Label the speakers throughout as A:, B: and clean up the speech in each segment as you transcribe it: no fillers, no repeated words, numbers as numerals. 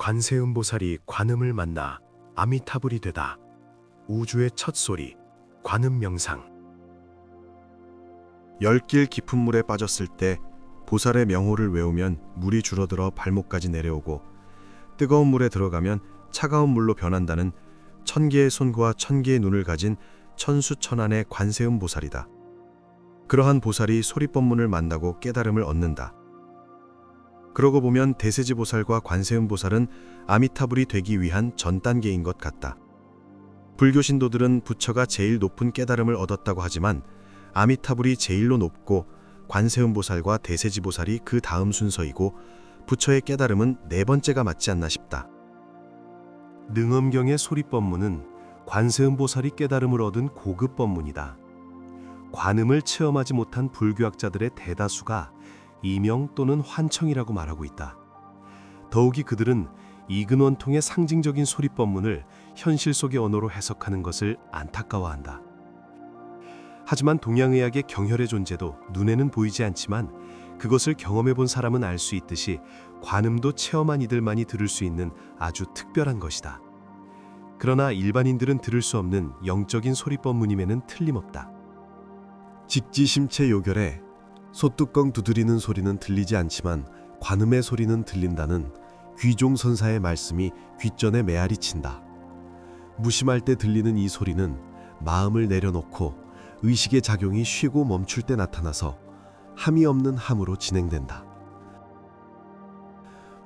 A: 관세음보살이 관음을 만나 아미타불이 되다. 우주의 첫 소리, 관음 명상.
B: 열길 깊은 물에 빠졌을 때 보살의 명호를 외우면 물이 줄어들어 발목까지 내려오고, 뜨거운 물에 들어가면 차가운 물로 변한다는 1000개의 손과 1000개의 눈을 가진 천수천안의 관세음 보살이다. 그러한 보살이 소리법문을 만나고 깨달음을 얻는다. 그러고 보면 대세지 보살과 관세음 보살은 아미타불이 되기 위한 전 단계인 것 같다. 불교 신도들은 부처가 제일 높은 깨달음을 얻었다고 하지만 아미타불이 제일로 높고 관세음 보살과 대세지 보살이 그 다음 순서이고, 부처의 깨달음은 네 번째가 맞지 않나 싶다.
A: 능엄경의 소리법문은 관세음보살이 깨달음을 얻은 고급 법문이다. 관음을 체험하지 못한 불교학자들의 대다수가 이명 또는 환청이라고 말하고 있다. 더욱이 그들은 이근원통의 상징적인 소리법문을 현실 속의 언어로 해석하는 것을 안타까워한다. 하지만 동양의학의 경혈의 존재도 눈에는 보이지 않지만 그것을 경험해 본 사람은 알 수 있듯이 관음도 체험한 이들만이 들을 수 있는 아주 특별한 것이다. 그러나 일반인들은 들을 수 없는 영적인 소리법문임에는 틀림없다.
C: 직지심체 요결에 소뚜껑 두드리는 소리는 들리지 않지만 관음의 소리는 들린다는 귀종선사의 말씀이 귓전에 메아리 친다. 무심할 때 들리는 이 소리는 마음을 내려놓고 의식의 작용이 쉬고 멈출 때 나타나서 함이 없는 함으로 진행된다.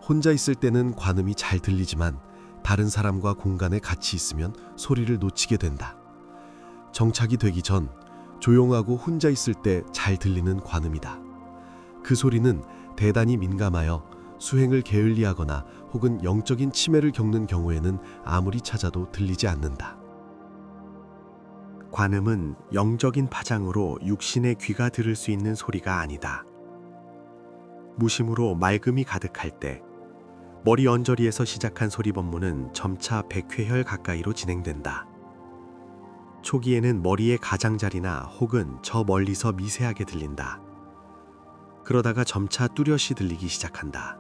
C: 혼자 있을 때는 관음이 잘 들리지만 다른 사람과 공간에 같이 있으면 소리를 놓치게 된다. 정착이 되기 전 조용하고 혼자 있을 때 잘 들리는 관음이다. 그 소리는 대단히 민감하여 수행을 게을리하거나 혹은 영적인 치매를 겪는 경우에는 아무리 찾아도 들리지 않는다.
A: 관음은 영적인 파장으로 육신의 귀가 들을 수 있는 소리가 아니다. 무심으로 맑음이 가득할 때 머리 언저리에서 시작한 소리법문은 점차 백회혈 가까이로 진행된다. 초기에는 머리의 가장자리나 혹은 저 멀리서 미세하게 들린다. 그러다가 점차 뚜렷이 들리기 시작한다.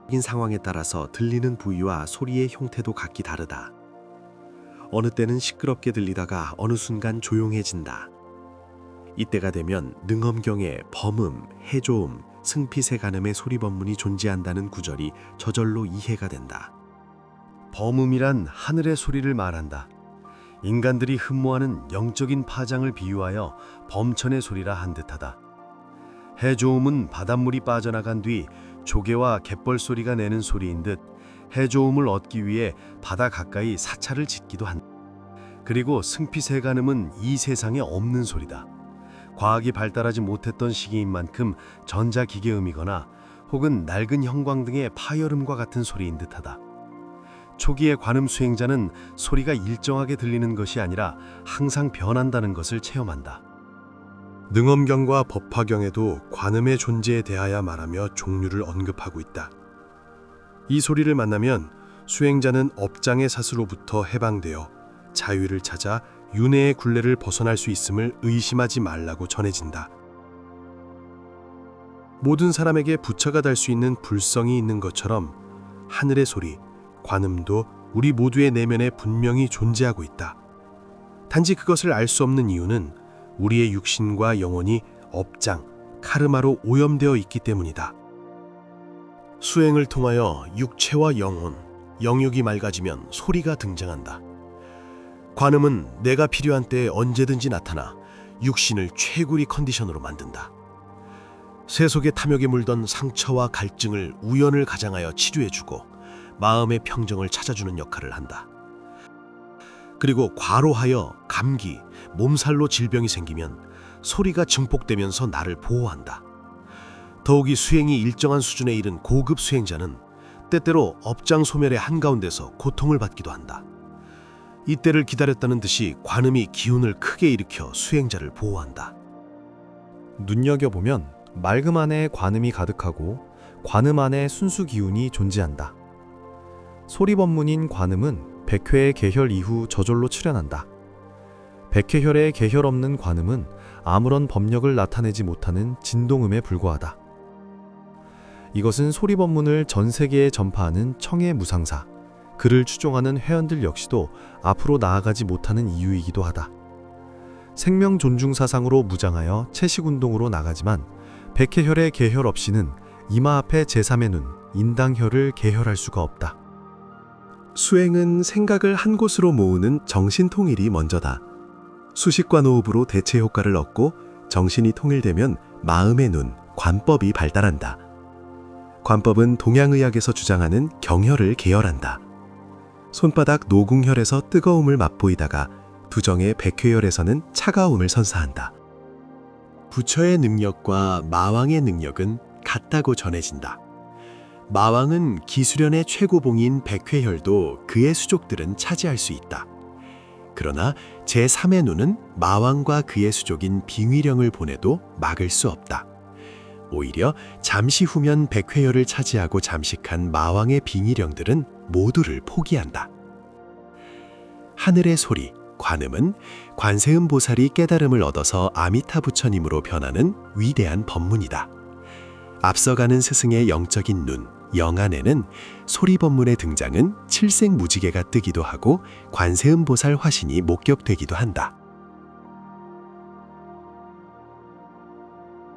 A: 인 상황에 따라서 들리는 부위와 소리의 형태도 각기 다르다. 어느 때는 시끄럽게 들리다가 어느 순간 조용해진다. 이때가 되면 능엄경에 범음, 해조음, 승피세간음의 소리법문이 존재한다는 구절이 저절로 이해가 된다.
C: 범음이란 하늘의 소리를 말한다. 인간들이 흠모하는 영적인 파장을 비유하여 범천의 소리라 한 듯하다. 해조음은 바닷물이 빠져나간 뒤 조개와 갯벌 소리가 내는 소리인 듯 해조음을 얻기 위해 바다 가까이 사찰을 짓기도 한다. 그리고 승피세간음은 이 세상에 없는 소리다. 과학이 발달하지 못했던 시기인 만큼 전자기계음이거나 혹은 낡은 형광 등의 파열음과 같은 소리인 듯하다. 초기의 관음 수행자는 소리가 일정하게 들리는 것이 아니라 항상 변한다는 것을 체험한다.
B: 능엄경과 법화경에도 관음의 존재에 대하여 말하며 종류를 언급하고 있다. 이 소리를 만나면 수행자는 업장의 사수로부터 해방되어 자유를 찾아 윤회의 굴레를 벗어날 수 있음을 의심하지 말라고 전해진다. 모든 사람에게 부처가 달 수 있는 불성이 있는 것처럼 하늘의 소리, 관음도 우리 모두의 내면에 분명히 존재하고 있다. 단지 그것을 알 수 없는 이유는 우리의 육신과 영혼이 업장, 카르마로 오염되어 있기 때문이다. 수행을 통하여 육체와 영혼, 영육이 맑아지면 소리가 등장한다. 관음은 내가 필요한 때에 언제든지 나타나 육신을 최고리 컨디션으로 만든다. 세속의 탐욕에 물던 상처와 갈증을 우연을 가장하여 치료해주고 마음의 평정을 찾아주는 역할을 한다. 그리고 과로하여 감기, 몸살로 질병이 생기면 소리가 증폭되면서 나를 보호한다. 더욱이 수행이 일정한 수준에 이른 고급 수행자는 때때로 업장 소멸의 한가운데서 고통을 받기도 한다. 이때를 기다렸다는 듯이 관음이 기운을 크게 일으켜 수행자를 보호한다.
D: 눈여겨보면 맑음 안에 관음이 가득하고 관음 안에 순수 기운이 존재한다. 소리법문인 관음은 백회의 계혈 이후 저절로 출현한다. 백회혈의 계혈 없는 관음은 아무런 법력을 나타내지 못하는 진동음에 불과하다. 이것은 소리법문을 전 세계에 전파하는 청의 무상사, 그를 추종하는 회원들 역시도 앞으로 나아가지 못하는 이유이기도 하다. 생명 존중 사상으로 무장하여 채식운동으로 나가지만 백회혈의 계혈 없이는 이마 앞에 제3의 눈, 인당혈을 계혈할 수가 없다.
A: 수행은 생각을 한 곳으로 모으는 정신통일이 먼저다. 수식관 호흡으로 대체 효과를 얻고 정신이 통일되면 마음의 눈, 관법이 발달한다. 관법은 동양의학에서 주장하는 경혈을 계혈한다. 손바닥 노궁혈에서 뜨거움을 맛보이다가 두정의 백회혈에서는 차가움을 선사한다. 부처의 능력과 마왕의 능력은 같다고 전해진다. 마왕은 기수련의 최고봉인 백회혈도 그의 수족들은 차지할 수 있다. 그러나 제3의 눈은 마왕과 그의 수족인 빙의령을 보내도 막을 수 없다. 오히려 잠시 후면 백회혈을 차지하고 잠식한 마왕의 빙의령들은 모두를 포기한다. 하늘의 소리, 관음은 관세음 보살이 깨달음을 얻어서 아미타 부처님으로 변하는 위대한 법문이다. 앞서가는 스승의 영적인 눈, 영안에는 소리 법문의 등장은 칠생무지개가 뜨기도 하고 관세음 보살 화신이 목격되기도 한다.